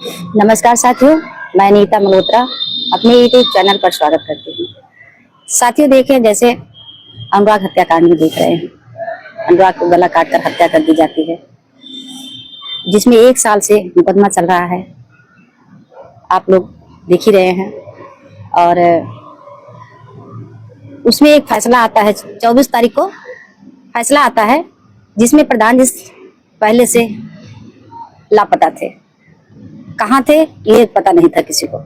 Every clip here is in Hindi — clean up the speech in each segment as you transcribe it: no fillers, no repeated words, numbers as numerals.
नमस्कार साथियों, मैं नीता मल्होत्रा अपने यूट्यूब चैनल पर स्वागत करती हूँ। साथियों देखें, जैसे अनुराग हत्याकांड में देख रहे हैं, अनुराग को गला काटकर हत्या कर दी जाती है, जिसमें 1 साल से मुकदमा चल रहा है। आप लोग देख ही रहे हैं। और उसमें एक फैसला आता है, 24 तारीख को फैसला आता है, जिसमें प्रधान जी पहले से लापता थे। कहाँ थे ये पता नहीं था किसी को।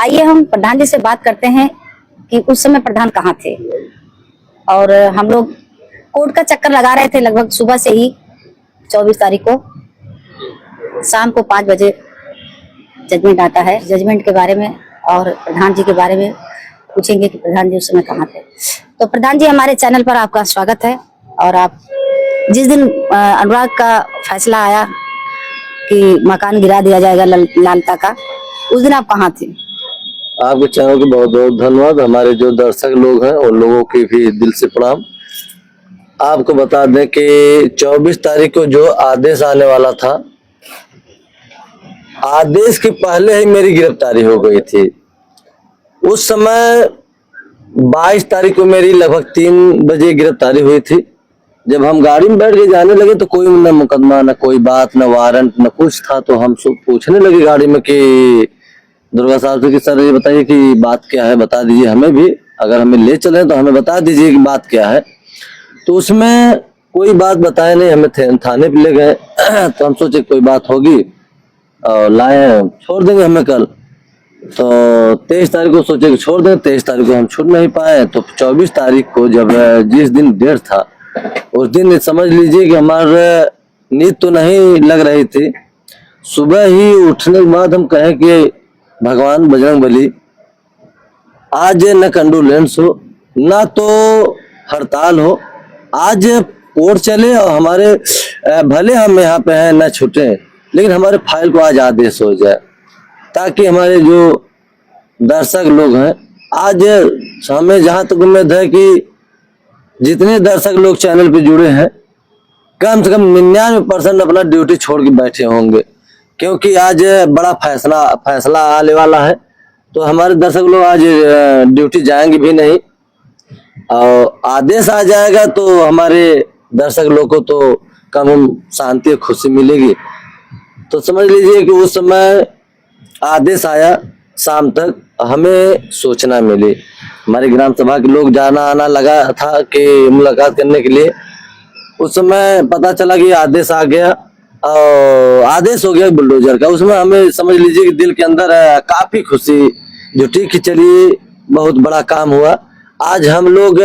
आइए हम प्रधान जी से बात करते हैं कि उस समय प्रधान कहाँ थे। और हम लोग कोर्ट का चक्कर लगा रहे थे लगभग सुबह से ही। 24 तारीख को शाम को 5 बजे जजमेंट आता है। जजमेंट के बारे में और प्रधान जी के बारे में पूछेंगे कि प्रधान जी उस समय कहाँ थे। तो प्रधान जी, हमारे चैनल पर आपका स्वागत है। और आप जिस दिन अनुराग का फैसला आया कि मकान गिरा दिया जाएगा लालता का, उस दिन आप कहाँ थे? आपके चैनल को बहुत बहुत धन्यवाद। हमारे जो दर्शक लोग हैं उन लोगों की भी दिल से प्रणाम। आपको बता दें कि 24 तारीख को जो आदेश आने वाला था, आदेश के पहले ही मेरी गिरफ्तारी हो गई थी। उस समय 22 तारीख को मेरी लगभग 3 बजे गिरफ्तारी हुई थी। जब हम गाड़ी में बैठ के जाने लगे तो कोई न मुकदमा, न कोई बात, न वारंट, न कुछ था। तो हम सब पूछने लगे गाड़ी में कि दुर्गा साहब से कि सर ये बताइए कि बात क्या है, बता दीजिए हमें भी, अगर हमें ले चले तो हमें बता दीजिए कि बात क्या है। तो उसमें कोई बात बताए नहीं, हमें थाने पे ले गए। तो हम सोचे कोई बात होगी और लाए, छोड़ देंगे हमें कल। तो 23 तारीख को सोचे कि छोड़ दें। 23 तारीख को हम छूट नहीं पाए। तो 24 तारीख को जब जिस दिन डेट था, उस दिन समझ लीजिए कि हमारे नींद तो नहीं लग रही थी। सुबह ही उठने के बाद हम कहें कि भगवान बजरंगबली, आज न कंडोलेंस हो, ना तो हड़ताल हो, आज कोर्ट चले और हमारे भले हम यहाँ पे हैं न छूटे, लेकिन हमारे फाइल को आज आदेश हो जाए, ताकि हमारे जो दर्शक लोग हैं, आज हमें जहाँ तक उम्मीद है कि जितने दर्शक लोग चैनल पे जुड़े हैं, कम से कम 99% अपना ड्यूटी छोड़ के बैठे होंगे, क्योंकि आज बड़ा फैसला आने वाला है। तो हमारे दर्शक लोग आज ड्यूटी जाएंगे भी नहीं, और आदेश आ जाएगा तो हमारे दर्शक लोग को तो कम शांति और खुशी मिलेगी। तो समझ लीजिए कि उस समय आदेश आया, शाम तक हमें सूचना मिली। हमारी ग्राम सभा के लोग जाना आना लगा था कि मुलाकात करने के लिए। उस समय पता चला कि आदेश आ गया और आदेश हो गया बुलडोजर का। उसमें हमें समझ लीजिए कि दिल के अंदर काफी खुशी जुटी कि चलिए बहुत बड़ा काम हुआ। आज हम लोग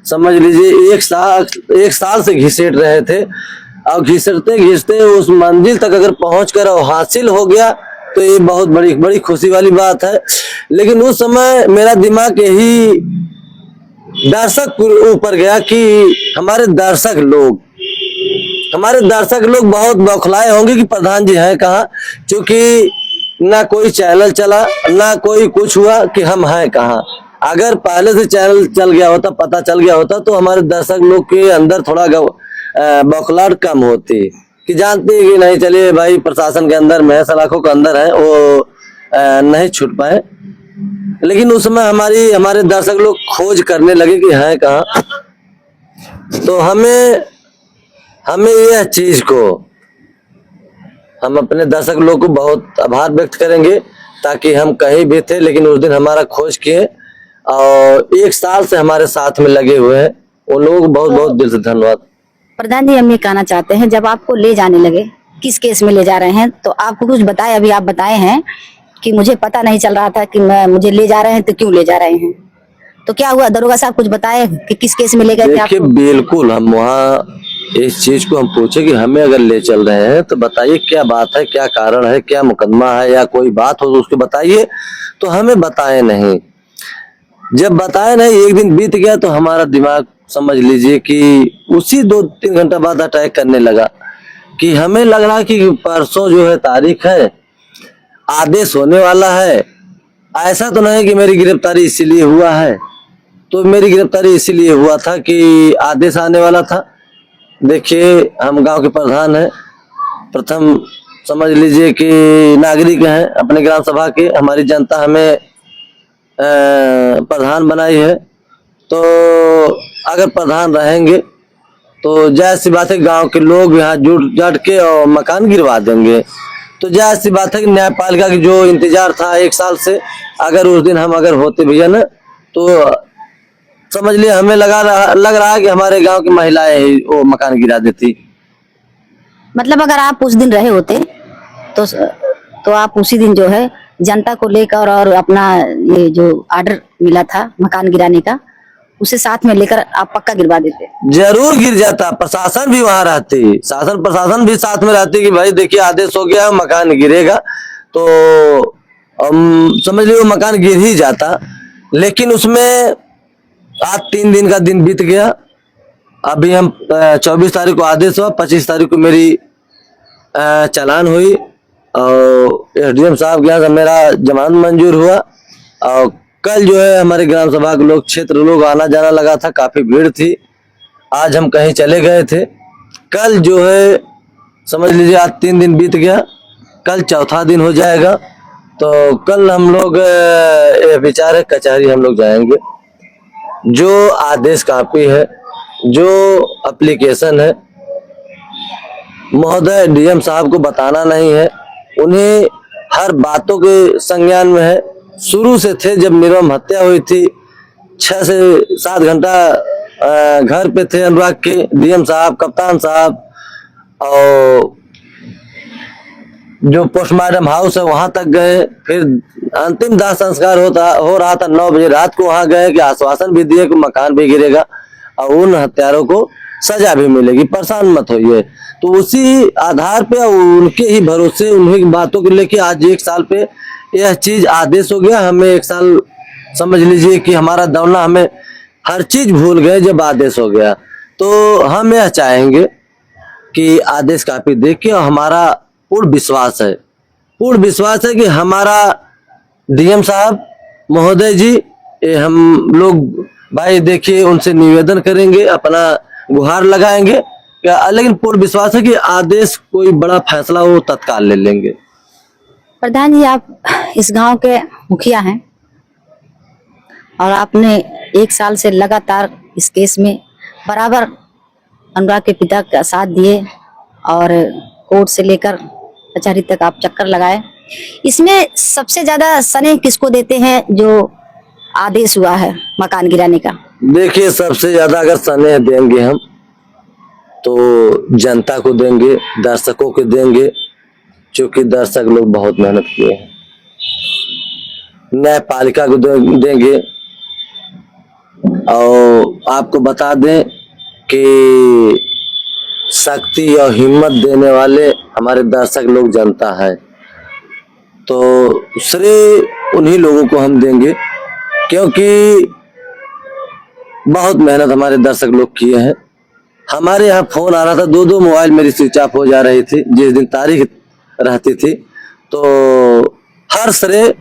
समझ लीजिए 1 साल से घिसेट रहे थे, और घिसते घिसते उस मंजिल तक अगर पहुंचकर और हासिल हो गया तो ये बहुत बड़ी खुशी वाली बात है। लेकिन उस समय मेरा दिमाग यही दर्शक ऊपर गया कि हमारे दर्शक लोग बहुत बौखलाए होंगे कि प्रधान जी हैं कहाँ, क्योंकि ना कोई चैनल चला, ना कोई कुछ हुआ कि हम हैं कहाँ। अगर पहले से चैनल चल गया होता, पता चल गया होता, तो हमारे दर्शक लोग के अंदर थोड़ा बौखलाहट कम होती कि जानते हैं कि नहीं, चलिए भाई प्रशासन के अंदर में सलाखों के अंदर है, वो नहीं छूट पाए। लेकिन उस समय हमारे दर्शक लोग खोज करने लगे कि है कहाँ। तो हमें यह चीज को हम अपने दर्शक लोग को बहुत आभार व्यक्त करेंगे, ताकि हम कहीं भी थे लेकिन उस दिन हमारा खोज किए और 1 साल से हमारे साथ में लगे हुए हैं। उन लोगों को बहुत बहुत दिल से धन्यवाद। प्रधान जी, हम ये कहना चाहते हैं, जब आपको ले जाने लगे, किस केस में ले जा रहे हैं, तो आपको कुछ बताए? अभी आप बताए हैं कि मुझे पता नहीं चल रहा था कि मुझे ले जा रहे हैं, तो क्यों ले जा रहे हैं, तो क्या हुआ? दरोगा साहब कुछ बताए कि किस केस में ले गए थे आपको? बिल्कुल, हम वहाँ इस चीज को हम पूछे कि हमें अगर ले चल रहे हैं तो बताइए क्या बात है, क्या कारण है, क्या मुकदमा है, या कोई बात हो तो उसको बताइए। तो हमें बताए नहीं। जब बताए नहीं, 1 दिन बीत गया तो हमारा दिमाग समझ लीजिए कि उसी 2-3 घंटा बाद अटैक करने लगा कि हमें लग रहा कि परसों जो है तारीख है, आदेश होने वाला है। ऐसा तो नहीं कि मेरी गिरफ्तारी इसीलिए हुआ है। तो मेरी गिरफ्तारी इसीलिए हुआ था कि आदेश आने वाला था। देखिए, हम गांव के प्रधान हैं, प्रथम समझ लीजिए कि नागरिक हैं अपने ग्राम सभा के, हमारी जनता हमें प्रधान बनाई है। तो अगर प्रधान रहेंगे तो जायज सी बात है गांव के लोग यहाँ जुट जाट के और मकान गिरवा देंगे। तो जायज सी बात है कि न्यायपालिका की जो इंतजार था 1 साल से, अगर उस दिन हम अगर होते भैया ना, तो समझ लिए हमें लग रहा है कि हमारे गांव की महिलाएं ही वो मकान गिरा देती। मतलब अगर आप उस दिन रहे होते तो आप उसी दिन जो है जनता को लेकर और अपना ये जो ऑर्डर मिला था मकान गिराने का, उसे साथ में लेकर आप पक्का गिरवा देते। जरूर गिर जाता, प्रशासन भी वहां रहती, शासन प्रशासन भी साथ में रहती कि भाई देखिए आदेश हो गया मकान गिरेगा, तो समझ लीजिए मकान गिर ही जाता। लेकिन उसमें आज 3 दिन का दिन बीत गया। अभी हम 24 तारीख को आदेश हुआ, 25 तारीख को मेरी चालान हुई और एसडीएम साहब के यहाँ से मेरा जमानत मंजूर हुआ। और कल जो है हमारे ग्राम सभा के लोग, क्षेत्र लोग आना जाना लगा था, काफी भीड़ थी। आज हम कहीं चले गए थे। कल जो है समझ लीजिए आज 3 दिन बीत गया, कल चौथा दिन हो जाएगा। तो कल हम लोग विचार है कचहरी हम लोग जाएंगे। जो आदेश कॉपी है, जो एप्लीकेशन है, महोदय डीएम साहब को बताना नहीं है, उन्हें हर बातों के संज्ञान में है। शुरू से थे, जब निर्मम हत्या हुई थी 6 से 7 घंटा घर पे थे अनुराग के डीएम साहब, कप्तान साहब, और जो पोस्टमार्टम हाउस है वहां तक गए। फिर अंतिम दाह संस्कार हो रहा था 9 बजे रात को वहां गए कि आश्वासन भी दिए कि मकान भी गिरेगा और उन हत्यारों को सजा भी मिलेगी, परेशान मत होइए। तो उसी आधार पे उनके ही भरोसे, उन्हीं की बातों को लेके आज 1 साल पे यह चीज आदेश हो गया। हमें 1 साल समझ लीजिए कि हमारा दौड़ना, हमें हर चीज भूल गए जब आदेश हो गया। तो हम यह चाहेंगे कि आदेश कॉपी देख के, हमारा पूर्ण विश्वास है कि हमारा डीएम साहब महोदय जी, हम लोग भाई देखिए उनसे निवेदन करेंगे, अपना गुहार लगाएंगे, लेकिन पूर्ण विश्वास है कि आदेश कोई बड़ा फैसला हो तत्काल ले लेंगे। प्रधान जी, आप इस गांव के मुखिया हैं और आपने 1 साल से लगातार इस केस में बराबर अनुराग के पिता का साथ दिए और कोर्ट से लेकर कचहरी तक आप चक्कर लगाए। इसमें सबसे ज्यादा सने किसको देते हैं जो आदेश हुआ है मकान गिराने का? देखिए सबसे ज्यादा अगर सने देंगे हम तो जनता को देंगे, दर्शकों को देंगे, क्योंकि दर्शक लोग बहुत मेहनत किए हैं। न्यायपालिका को देंगे। और आपको बता दें कि शक्ति और हिम्मत देने वाले हमारे दर्शक लोग, जनता है। तो श्रेय उन्हीं लोगों को हम देंगे, क्योंकि बहुत मेहनत हमारे दर्शक लोग किए हैं। हमारे यहाँ फोन आ रहा था, 2 मोबाइल मेरी स्विच ऑफ हो जा रही थी जिस दिन तारीख रहती थी। तो हर श्रेय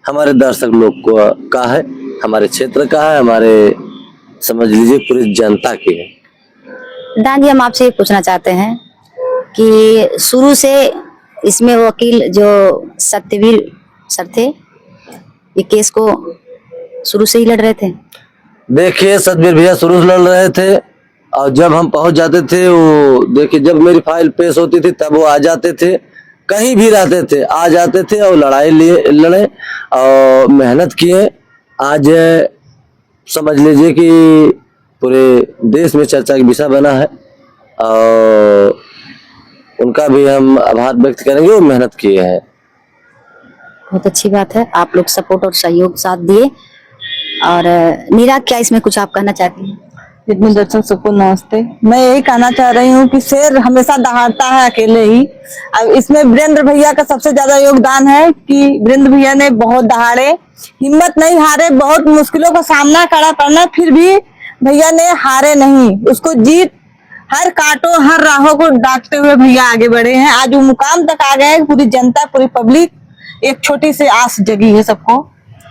हमारे दर्शक लोग को का है, हमारे क्षेत्र का है, हमारे समझ लीजिए पूरी जनता की है। प्रधान जी, हम आपसे ये पूछना चाहते हैं कि शुरू से इसमें वकील जो सत्यवीर सर थे, ये केस को शुरू से ही लड़ रहे थे? देखिए सतबीर भैया शुरू से लड़ रहे थे, और जब हम पहुंच जाते थे, वो देखिए जब मेरी फाइल पेश होती थी तब वो आ जाते थे, कहीं भी रहते थे आ जाते थे और लड़े और मेहनत किए। आज समझ लीजिए कि पूरे देश में चर्चा का विषय बना है और उनका भी हम आभार व्यक्त करेंगे, वो मेहनत किए हैं। बहुत अच्छी बात है, आप लोग सपोर्ट और सहयोग साथ दिए। और नीरा, क्या इसमें कुछ आप कहना चाहती हैं? जितने दर्शक सबको नमस्ते। मैं यही कहना चाह रही हूँ कि शेर हमेशा दहाड़ता है अकेले ही। अब इसमें वीरेंद्र भैया का सबसे ज्यादा योगदान है कि वीरेंद्र भैया ने बहुत दहाड़े, हिम्मत नहीं हारे, बहुत मुश्किलों का सामना करना, फिर भी भैया ने हारे नहीं, उसको जीत हर कांटों हर राहों को डांटते हुए भैया आगे बढ़े हैं। आज वो मुकाम तक आ गए। पूरी जनता, पूरी पब्लिक, एक छोटी सी आस जगी है सबको।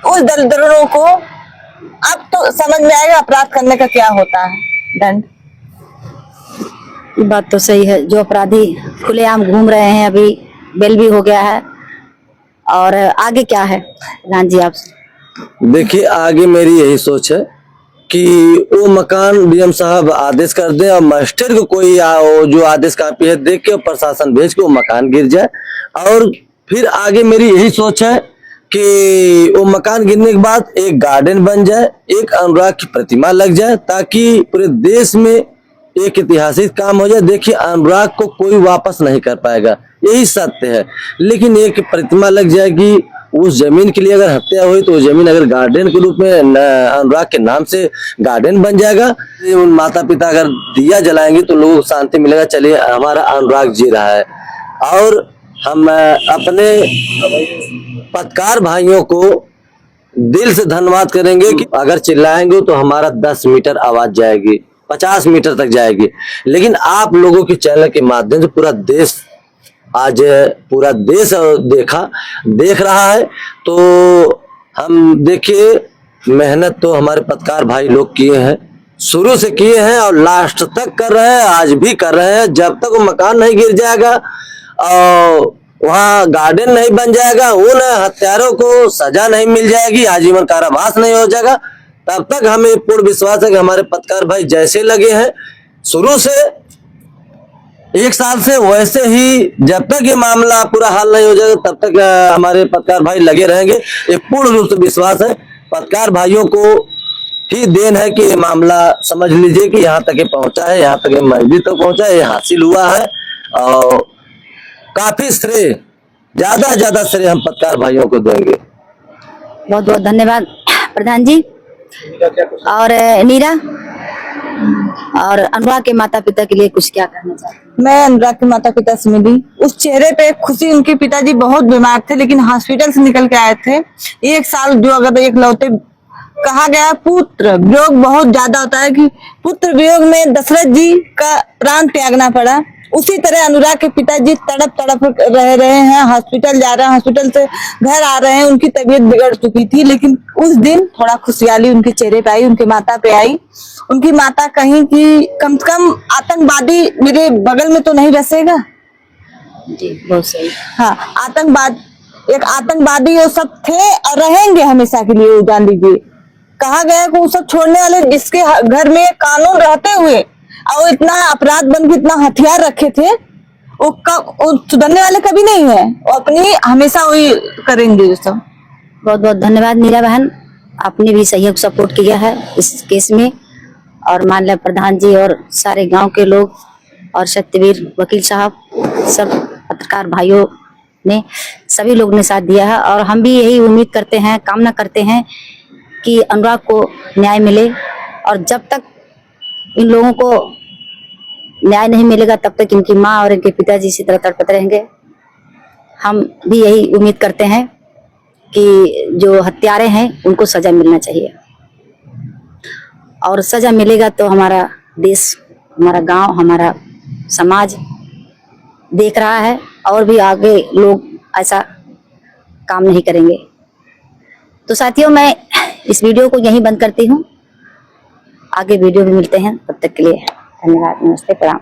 उस दलदलों को अब तो समझ में आएगा अपराध करने का क्या होता है, दंड। ये बात तो सही है, जो अपराधी खुलेआम घूम रहे हैं अभी बेल भी हो गया है। और आगे क्या है प्रधान जी आपसे? देखिए, आगे मेरी यही सोच है कि वो मकान डीएम साहब आदेश कर दे और मास्टर को कोई जो आदेश कॉपी है देख के प्रशासन भेज के वो मकान गिर जाए। और फिर आगे मेरी यही सोच है कि वो मकान गिरने के बाद एक गार्डन बन जाए, एक अनुराग की प्रतिमा लग जाए, ताकि पूरे देश में एक ऐतिहासिक काम हो जाए। देखिए, अनुराग को कोई वापस नहीं कर पाएगा, यही सत्य है। लेकिन एक प्रतिमा लग जाएगी, उस जमीन के लिए अगर हत्या हुई तो जमीन अगर गार्डन के रूप में अनुराग के नाम से गार्डन बन जाएगा। उन माता पिता अगर दिया जलाएंगे तो लोगों को शांति मिलेगा, चलिए हमारा अनुराग जी रहा है। और हम अपने पत्रकार भाइयों को दिल से धन्यवाद करेंगे कि अगर चिल्लाएंगे तो हमारा 10 मीटर आवाज जाएगी, 50 मीटर तक जाएगी। लेकिन आप लोगों के चैनल के माध्यम से पूरा देश देख रहा है। तो हम देखिए, मेहनत तो हमारे पत्रकार भाई लोग किए हैं, शुरू से किए हैं और लास्ट तक कर रहे हैं, आज भी कर रहे हैं। जब तक वो मकान नहीं गिर जाएगा और वहाँ गार्डन नहीं बन जाएगा, उन हत्यारों को सजा नहीं मिल जाएगी, आजीवन कारावास नहीं हो जाएगा, तब तक हमें पूर्ण विश्वास है कि हमारे पत्रकार भाई जैसे लगे हैं शुरू से 1 साल से, वैसे ही जब तक ये मामला पूरा हल नहीं हो जाएगा तब तक हमारे पत्रकार भाई लगे रहेंगे। ये पूर्ण रूप से विश्वास है। पत्रकार भाइयों को ही देन है कि ये मामला समझ लीजिए कि यहाँ तक पहुंचा है, यहाँ तक मस्जिद तक पहुंचा है, ये हासिल हुआ है। और काफी श्रेय, ज्यादा श्रेय हम पत्रकार भाइयों को देंगे। बहुत बहुत धन्यवाद प्रधान जी। और नीरा और अनुराग के माता पिता के लिए कुछ क्या कहना चाहते हैं? मैं अनुराग के माता पिता से मिली, उस चेहरे पे खुशी। उनके पिताजी बहुत बीमार थे लेकिन हॉस्पिटल से निकल के आए थे। 1 साल जो अगर एक लौटे, कहा गया पुत्र वियोग बहुत ज्यादा होता है कि पुत्र वियोग में दशरथ जी का प्राण त्यागना पड़ा। उसी तरह अनुराग के पिताजी तड़प रहे हैं, हॉस्पिटल जा रहे हैं, हॉस्पिटल से घर आ रहे हैं, उनकी तबीयत बिगड़ चुकी थी। लेकिन उस दिन थोड़ा खुशहाली उनके चेहरे पे आई, उनके माता पे आई। उनकी माता कहीं कि कम से कम आतंकवादी मेरे बगल में तो नहीं बसेगा। जी बहुत सही। हाँ, एक आतंकवादी वो सब थे और रहेंगे हमेशा के लिए। जान लीजिए, कहा गया कि वो सब छोड़ने वाले जिसके घर में कानून रहते हुए और वो इतना अपराध बन के इतना हथियार रखे थे, वो सुधरने वाले कभी नहीं है। वो अपनी हमेशा वही करेंगे वो सब। बहुत बहुत धन्यवाद नीरा बहन, आपने भी सहयोग सपोर्ट किया है इस केस में। और माननीय प्रधान जी और सारे गांव के लोग और सत्यवीर वकील साहब, सब पत्रकार भाइयों ने, सभी लोग ने साथ दिया है। और हम भी यही उम्मीद करते हैं, कामना करते हैं कि अनुराग को न्याय मिले। और जब तक इन लोगों को न्याय नहीं मिलेगा तब तक इनकी माँ और इनके पिताजी इसी तरह तड़पते रहेंगे। हम भी यही उम्मीद करते हैं कि जो हत्यारे हैं उनको सजा मिलना चाहिए। और सजा मिलेगा तो हमारा देश, हमारा गांव, हमारा समाज देख रहा है और भी आगे लोग ऐसा काम नहीं करेंगे। तो साथियों, मैं इस वीडियो को यहीं बंद करती हूँ। आगे वीडियो भी मिलते हैं, तब तक के लिए धन्यवाद, नमस्ते, प्रणाम।